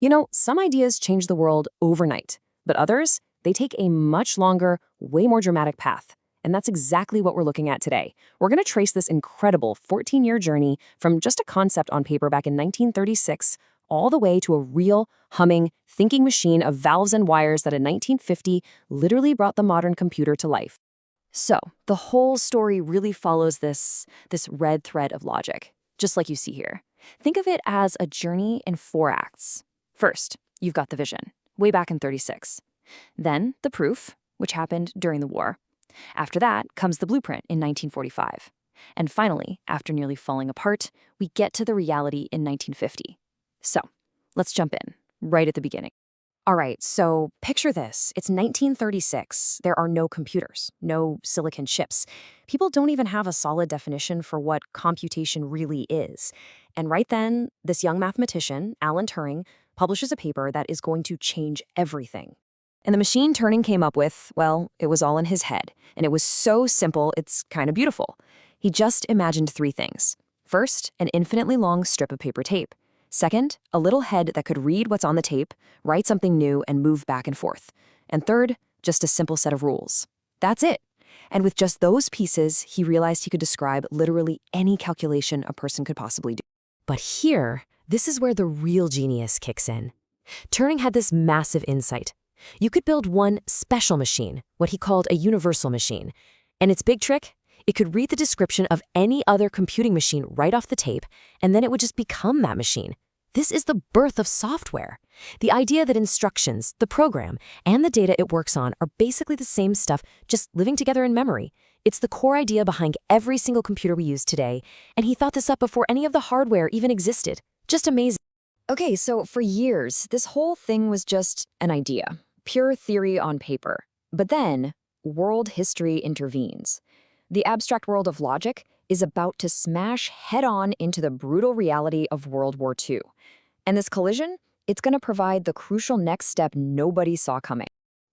You know, some ideas change the world overnight, but others, they take a much longer, way more dramatic path. And that's exactly what we're looking at today. We're going to trace this incredible 14-year journey from just a concept on paper back in 1936 all the way to a real, humming, thinking machine of valves and wires that in 1950 literally brought the modern computer to life. So, the whole story really follows this red thread of logic, just like you see here. Think of it as a journey in 4 acts. First, you've got the vision, way back in 36. Then, the proof, which happened during the war. After that comes the blueprint in 1945. And finally, after nearly falling apart, we get to the reality in 1950. So, let's jump in, right at the beginning. All right, so picture this. It's 1936. There are no computers, no silicon chips. People don't even have a solid definition for what computation really is. And right then, this young mathematician, Alan Turing, publishes a paper that is going to change everything. And the machine Turing came up with, well, it was all in his head. And it was so simple, it's kind of beautiful. He just imagined 3 things. First, an infinitely long strip of paper tape. Second, a little head that could read what's on the tape, write something new, and move back and forth. And third, just a simple set of rules. That's it. And with just those pieces, he realized he could describe literally any calculation a person could possibly do. But here, this is where the real genius kicks in. Turing had this massive insight. You could build one special machine, what he called a universal machine. And its big trick? It could read the description of any other computing machine right off the tape, and then it would just become that machine. This is the birth of software. The idea that instructions, the program, and the data it works on are basically the same stuff, just living together in memory. It's the core idea behind every single computer we use today, and he thought this up before any of the hardware even existed. Just amazing. Okay, so for years, this whole thing was just an idea, pure theory on paper. But then, world history intervenes. The abstract world of logic is about to smash head-on into the brutal reality of World War II. And this collision, it's going to provide the crucial next step nobody saw coming.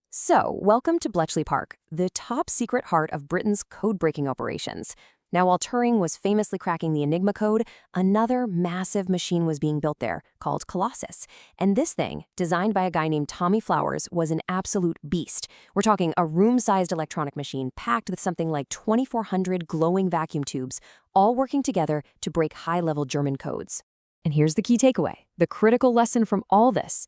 So, welcome to Bletchley Park, the top-secret heart of Britain's code-breaking operations. Now, while Turing was famously cracking the Enigma code, another massive machine was being built there, called Colossus. And this thing, designed by a guy named Tommy Flowers, was an absolute beast. We're talking a room-sized electronic machine packed with something like 2,400 glowing vacuum tubes, all working together to break high-level German codes. And here's the key takeaway, the critical lesson from all this.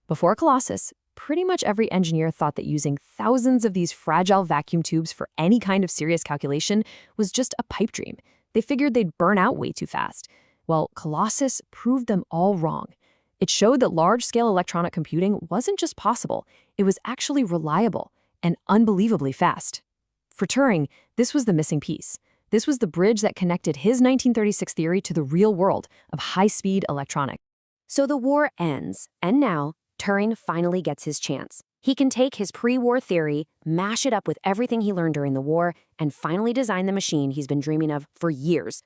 Before Colossus, pretty much every engineer thought that using thousands of these fragile vacuum tubes for any kind of serious calculation was just a pipe dream. They figured they'd burn out way too fast. Well, Colossus proved them all wrong. It showed that large-scale electronic computing wasn't just possible, it was actually reliable and unbelievably fast. For Turing, this was the missing piece. This was the bridge that connected his 1936 theory to the real world of high-speed electronics. So the war ends, and now, Turing finally gets his chance. He can take his pre-war theory, mash it up with everything he learned during the war, and finally design the machine he's been dreaming of for years.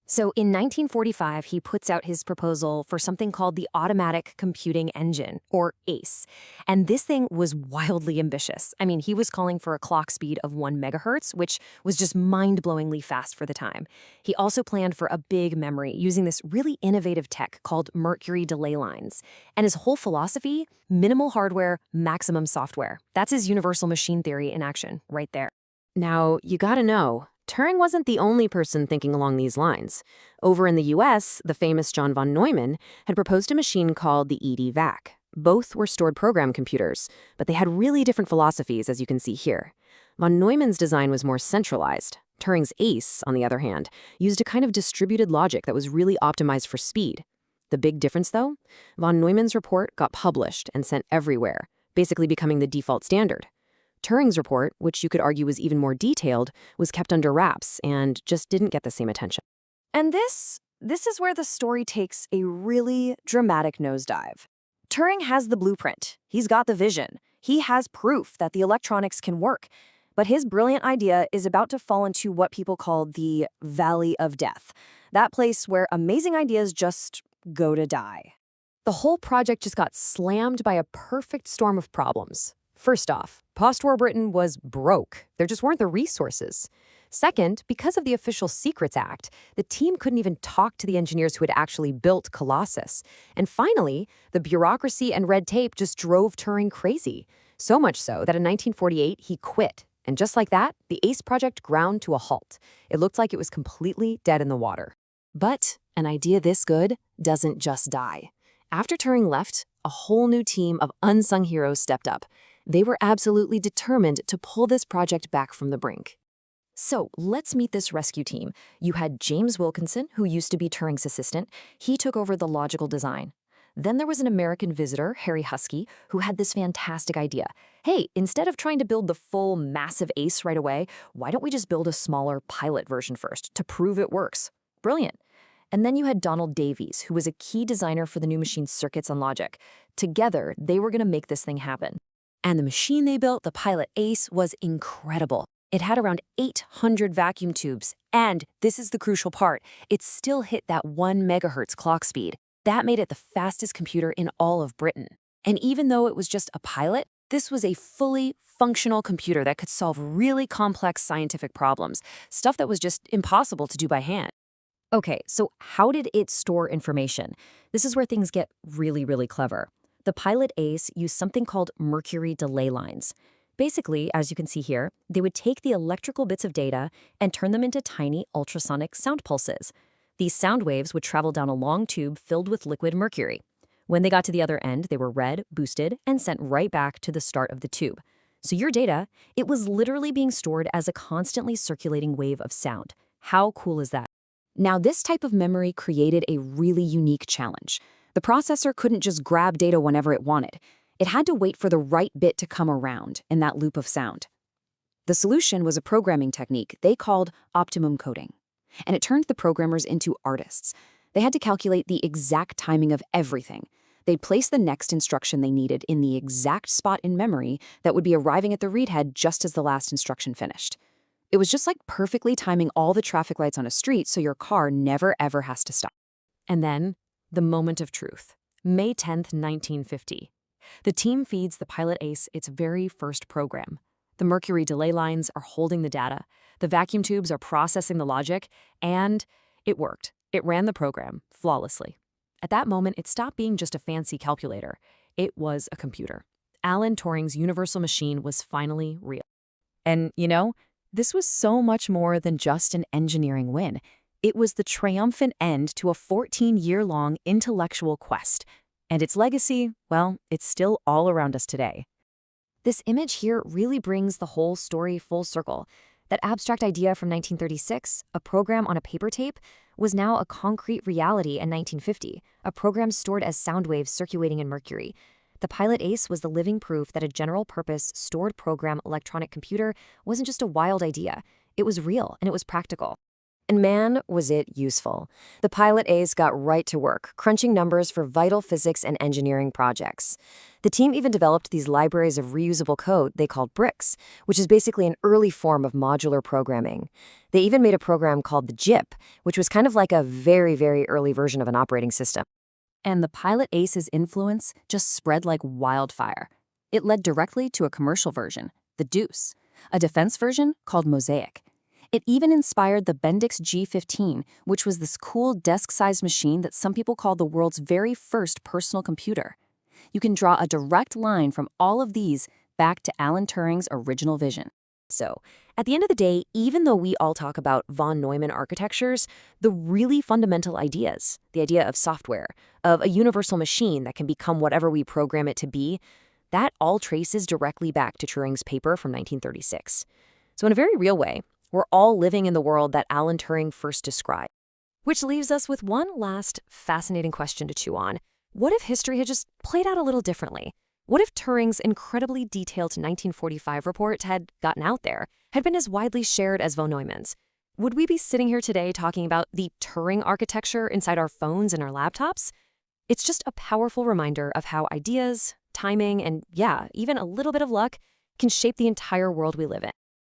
So in 1945, he puts out his proposal for something called the Automatic Computing Engine, or ACE. And this thing was wildly ambitious. I mean, he was calling for a clock speed of 1 megahertz, which was just mind-blowingly fast for the time. He also planned for a big memory using this really innovative tech called mercury delay lines. And his whole philosophy, minimal hardware, maximum software. That's his universal machine theory in action, right there. Now, you gotta know, Turing wasn't the only person thinking along these lines. Over in the US, the famous John von Neumann had proposed a machine called the EDVAC. Both were stored program computers, but they had really different philosophies, as you can see here. Von Neumann's design was more centralized. Turing's ACE, on the other hand, used a kind of distributed logic that was really optimized for speed. The big difference, though? Von Neumann's report got published and sent everywhere, basically becoming the default standard. Turing's report, which you could argue was even more detailed, was kept under wraps and just didn't get the same attention. And this is where the story takes a really dramatic nosedive. Turing has the blueprint. He's got the vision. He has proof that the electronics can work. But his brilliant idea is about to fall into what people call the Valley of Death, that place where amazing ideas just go to die. The whole project just got slammed by a perfect storm of problems. First off, post-war Britain was broke. There just weren't the resources. Second, because of the Official Secrets Act, the team couldn't even talk to the engineers who had actually built Colossus. And finally, the bureaucracy and red tape just drove Turing crazy. So much so that in 1948, he quit. And just like that, the ACE project ground to a halt. It looked like it was completely dead in the water. But an idea this good doesn't just die. After Turing left, a whole new team of unsung heroes stepped up. They were absolutely determined to pull this project back from the brink. So let's meet this rescue team. You had James Wilkinson, who used to be Turing's assistant. He took over the logical design. Then there was an American visitor, Harry Huskey, who had this fantastic idea. Hey, instead of trying to build the full massive ACE right away, why don't we just build a smaller pilot version first to prove it works? Brilliant. And then you had Donald Davies, who was a key designer for the new machine's circuits and logic. Together, they were going to make this thing happen. And the machine they built, the Pilot ACE, was incredible. It had around 800 vacuum tubes, and this is the crucial part, it still hit that 1 megahertz clock speed. That made it the fastest computer in all of Britain. And even though it was just a pilot, this was a fully functional computer that could solve really complex scientific problems, stuff that was just impossible to do by hand. Okay, so how did it store information? This is where things get really, really clever. The Pilot ACE used something called mercury delay lines. Basically, as you can see here, they would take the electrical bits of data and turn them into tiny ultrasonic sound pulses. These sound waves would travel down a long tube filled with liquid mercury. When they got to the other end, they were read, boosted, and sent right back to the start of the tube. So your data, it was literally being stored as a constantly circulating wave of sound. How cool is that? Now, this type of memory created a really unique challenge. The processor couldn't just grab data whenever it wanted. It had to wait for the right bit to come around in that loop of sound. The solution was a programming technique they called optimum coding. And it turned the programmers into artists. They had to calculate the exact timing of everything. They'd place the next instruction they needed in the exact spot in memory that would be arriving at the read head just as the last instruction finished. It was just like perfectly timing all the traffic lights on a street so your car never ever has to stop. And then, the moment of truth. May 10th, 1950. The team feeds the Pilot ACE its very first program. The mercury delay lines are holding the data, the vacuum tubes are processing the logic, and it worked. It ran the program flawlessly. At that moment, it stopped being just a fancy calculator. It was a computer. Alan Turing's Universal Machine was finally real. And, this was so much more than just an engineering win. It was the triumphant end to a 14-year-long intellectual quest. And its legacy, well, it's still all around us today. This image here really brings the whole story full circle. That abstract idea from 1936, a program on a paper tape, was now a concrete reality in 1950, a program stored as sound waves circulating in mercury. The Pilot ACE was the living proof that a general-purpose, stored program electronic computer wasn't just a wild idea. It was real, and it was practical. And man, was it useful. The Pilot ACE got right to work, crunching numbers for vital physics and engineering projects. The team even developed these libraries of reusable code they called bricks, which is basically an early form of modular programming. They even made a program called the JIP, which was kind of like a very, very early version of an operating system. And the Pilot ACE's influence just spread like wildfire. It led directly to a commercial version, the Deuce, a defense version called Mosaic. It even inspired the Bendix G15, which was this cool desk-sized machine that some people call the world's very first personal computer. You can draw a direct line from all of these back to Alan Turing's original vision. So, at the end of the day, even though we all talk about von Neumann architectures, the really fundamental ideas, the idea of software, of a universal machine that can become whatever we program it to be, that all traces directly back to Turing's paper from 1936. So in a very real way, we're all living in the world that Alan Turing first described. Which leaves us with one last fascinating question to chew on. What if history had just played out a little differently? What if Turing's incredibly detailed 1945 report had gotten out there, had been as widely shared as von Neumann's? Would we be sitting here today talking about the Turing architecture inside our phones and our laptops? It's just a powerful reminder of how ideas, timing, and even a little bit of luck can shape the entire world we live in.